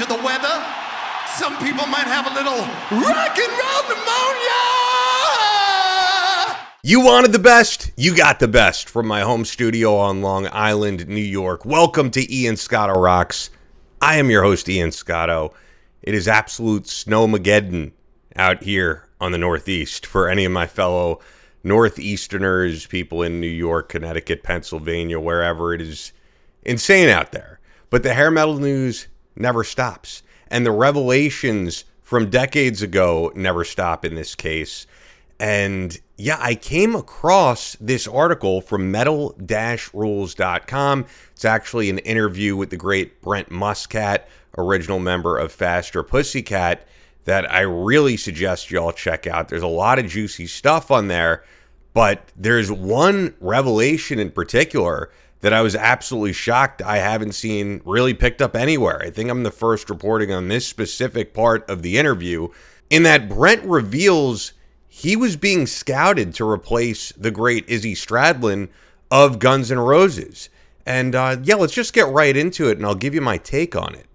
change of the weather, some people might have a little rock and roll pneumonia. You wanted the best, you got the best from my home studio on Long Island, New York. Welcome to Ian Scotto Rocks. I am your host, Ian Scotto. It is absolute snowmageddon out here on the Northeast for any of my fellow Northeasterners, people in New York, Connecticut, Pennsylvania, wherever. It is insane out there. But the hair metal news never stops. And the revelations from decades ago never stop in this case. And yeah, I came across this article from metal-rules.com. It's actually an interview with the great Brent Muscat, original member of Faster Pussycat, that I really suggest y'all check out. There's a lot of juicy stuff on there, but there's one revelation in particular that I was absolutely shocked I haven't seen really picked up anywhere. I think I'm the first reporting on this specific part of the interview, in that Brent reveals he was being scouted to replace the great Izzy Stradlin of Guns N' Roses. And yeah, let's just get right into it, and I'll give you my take on it.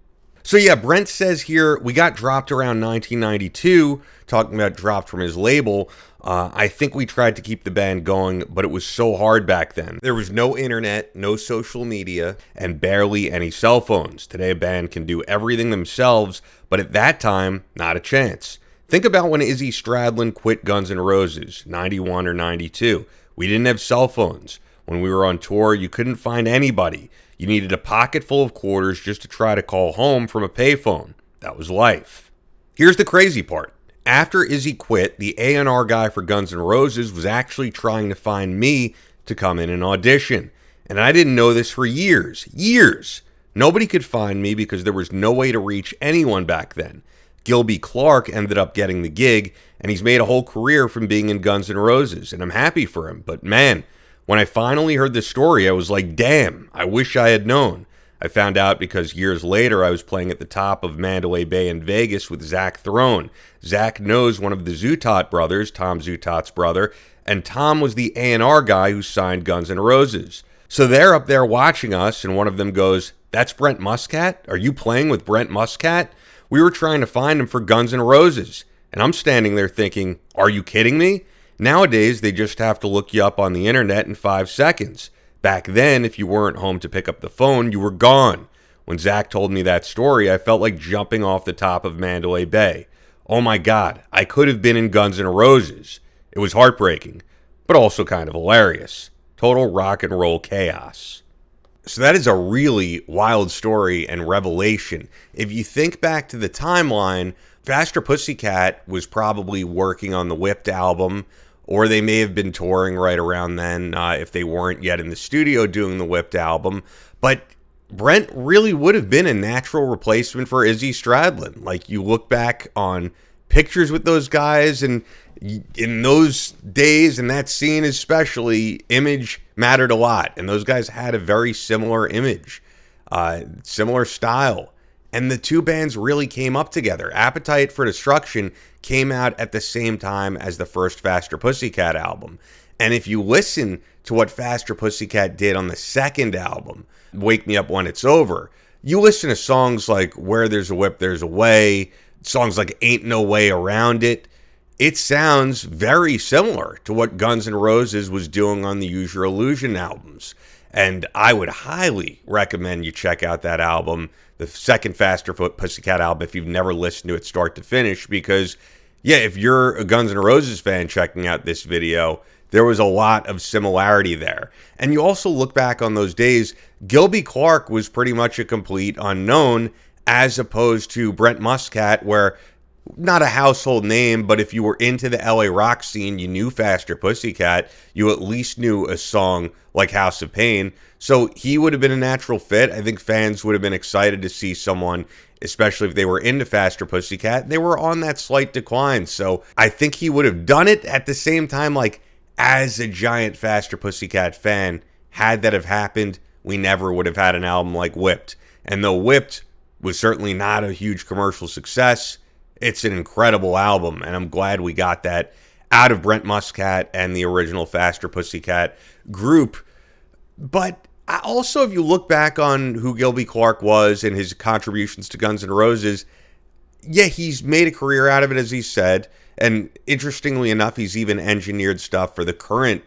So yeah, Brent says here, we got dropped around 1992, talking about dropped from his label. I think we tried to keep the band going, but it was so hard back then. There was no internet, no social media, and barely any cell phones. Today, a band can do everything themselves, but at that time, not a chance. Think about when Izzy Stradlin quit Guns N' Roses, 91 or 92. We didn't have cell phones. When we were on tour, you couldn't find anybody. You needed a pocket full of quarters just to try to call home from a payphone. That was life. Here's the crazy part. After Izzy quit, the A&R guy for Guns N' Roses was actually trying to find me to come in and audition. And I didn't know this for years. Nobody could find me because there was no way to reach anyone back then. Gilby Clarke ended up getting the gig, and he's made a whole career from being in Guns N' Roses, and I'm happy for him. But man, when I finally heard the story, I was like, damn, I wish I had known. I found out because years later, I was playing at the top of Mandalay Bay in Vegas with Zach Throne. Zach knows one of the Zutot brothers, Tom Zutot's brother, and Tom was the A&R guy who signed Guns N' Roses. So they're up there watching us, and one of them goes, "That's Brent Muscat? Are you playing with Brent Muscat? We were trying to find him for Guns N' Roses." And I'm standing there thinking, are you kidding me? Nowadays, they just have to look you up on the internet in 5 seconds. Back then, if you weren't home to pick up the phone, you were gone. When Zach told me that story, I felt like jumping off the top of Mandalay Bay. Oh my God, I could have been in Guns N' Roses. It was heartbreaking, but also kind of hilarious. Total rock and roll chaos. So that is a really wild story and revelation. If you think back to the timeline, Faster Pussycat was probably working on the Whipped album, or they may have been touring right around then if they weren't yet in the studio doing the Whipped album. But Brent really would have been a natural replacement for Izzy Stradlin. Like, you look back on pictures with those guys, and in those days, and that scene especially, image mattered a lot. And those guys had a very similar image, similar style. And the two bands really came up together. Appetite for Destruction came out at the same time as the first Faster Pussycat album. And if you listen to what Faster Pussycat did on the second album, Wake Me Up When It's Over, you listen to songs like Where There's a Whip, There's a Way, songs like Ain't No Way Around It. It sounds very similar to what Guns N' Roses was doing on the Use Your Illusion albums. And I would highly recommend you check out that album, the second Faster Pussycat album, if you've never listened to it start to finish. Because, yeah, if you're a Guns N' Roses fan checking out this video, there was a lot of similarity there. And you also look back on those days, Gilby Clarke was pretty much a complete unknown, as opposed to Brent Muscat, where not a household name, but if you were into the LA rock scene, you knew Faster Pussycat, you at least knew a song like House of Pain. So he would have been a natural fit. I think fans would have been excited to see someone, especially if they were into Faster Pussycat. They were on that slight decline. So I think he would have done it. At the same time, like, as a giant Faster Pussycat fan, had that have happened, we never would have had an album like Whipped. And though Whipped was certainly not a huge commercial success, it's an incredible album, and I'm glad we got that out of Brent Muscat and the original Faster Pussycat group. But Also, if you look back on who Gilby Clarke was and his contributions to Guns N' Roses, yeah, he's made a career out of it, as he said. And interestingly enough, he's even engineered stuff for the current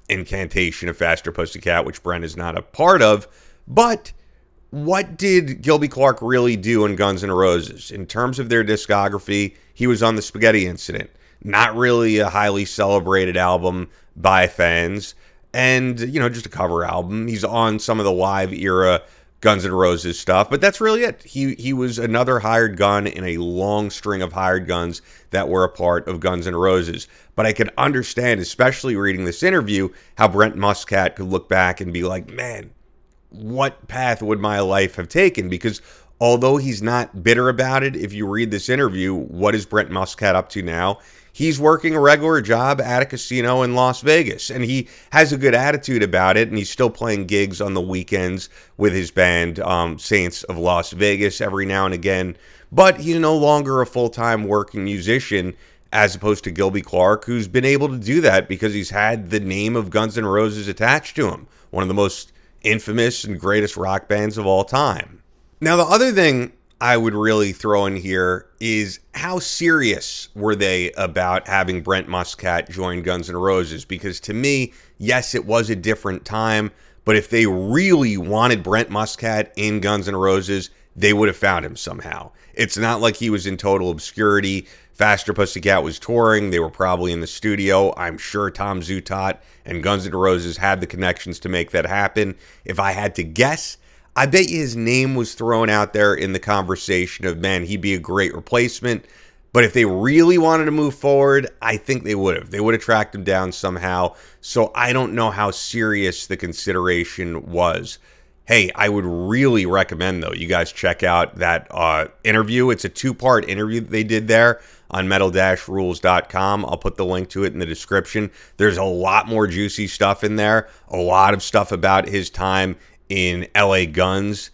incantation of Faster Pussycat, which Brent is not a part of. But what did Gilby Clarke really do in Guns N' Roses? In terms of their discography, he was on the Spaghetti Incident. Not really a highly celebrated album by fans. And, just a cover album. He's on some of the live era Guns N' Roses stuff, but that's really it. He was another hired gun in a long string of hired guns that were a part of Guns N' Roses. But I could understand, especially reading this interview, how Brent Muscat could look back and be like, man, what path would my life have taken? Because although he's not bitter about it, if you read this interview, what is Brent Muscat up to now? He's working a regular job at a casino in Las Vegas, and he has a good attitude about it, and he's still playing gigs on the weekends with his band, Saints of Las Vegas, every now and again. But he's no longer a full-time working musician, as opposed to Gilby Clarke, who's been able to do that because he's had the name of Guns N' Roses attached to him, one of the most infamous and greatest rock bands of all time. Now, the other thing I would really throw in here is how serious were they about having Brent Muscat join Guns N' Roses? Because to me, yes, it was a different time, but if they really wanted Brent Muscat in Guns N' Roses, they would have found him somehow. It's not like he was in total obscurity. Faster Pussycat was touring. They were probably in the studio. I'm sure Tom Zutaut and Guns N' Roses had the connections to make that happen. If I had to guess, I bet you his name was thrown out there in the conversation of, man, he'd be a great replacement. But if they really wanted to move forward, I think they would have. They would have tracked him down somehow. So I don't know how serious the consideration was. Hey, I would really recommend, though, you guys check out that interview. It's a 2-part interview that they did there on metal-rules.com. I'll put the link to it in the description. There's a lot more juicy stuff in there. A lot of stuff about his time in LA Guns.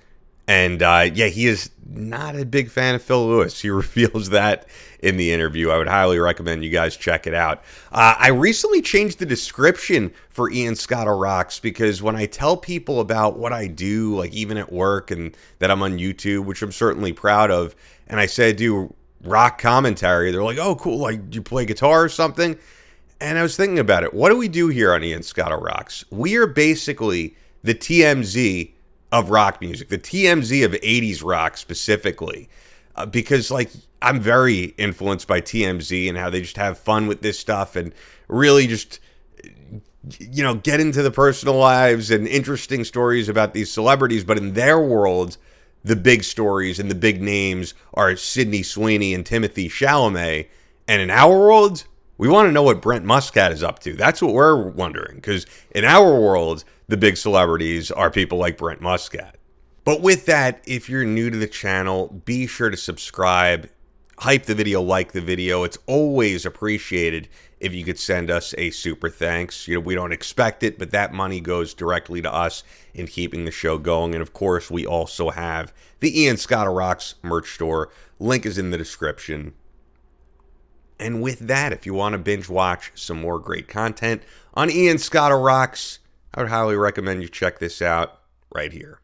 And he is not a big fan of Phil Lewis. He reveals that in the interview. I would highly recommend you guys check it out. I recently changed the description for Ian Scott Rocks, because when I tell people about what I do, like even at work, and that I'm on YouTube, which I'm certainly proud of, and I say I do rock commentary, they're like, oh, cool, like, do you play guitar or something? And I was thinking about it. What do we do here on Ian Scott Rocks? We are basically the TMZ of rock music, the TMZ of 80s rock specifically, because like I'm very influenced by TMZ and how they just have fun with this stuff and really just, get into the personal lives and interesting stories about these celebrities. But in their world, the big stories and the big names are Sydney Sweeney and Timothy Chalamet. And in our world, we want to know what Brent Muscat is up to. That's what we're wondering, because in our world, the big celebrities are people like Brent Muscat. But with that, if you're new to the channel, be sure to subscribe, hype the video, like the video. It's always appreciated if you could send us a super thanks. We don't expect it, but that money goes directly to us in keeping the show going. And of course, we also have the Ian Scott Rocks merch store. Link is in the description. And with that, if you want to binge watch some more great content on Ian Scott Rocks, I would highly recommend you check this out right here.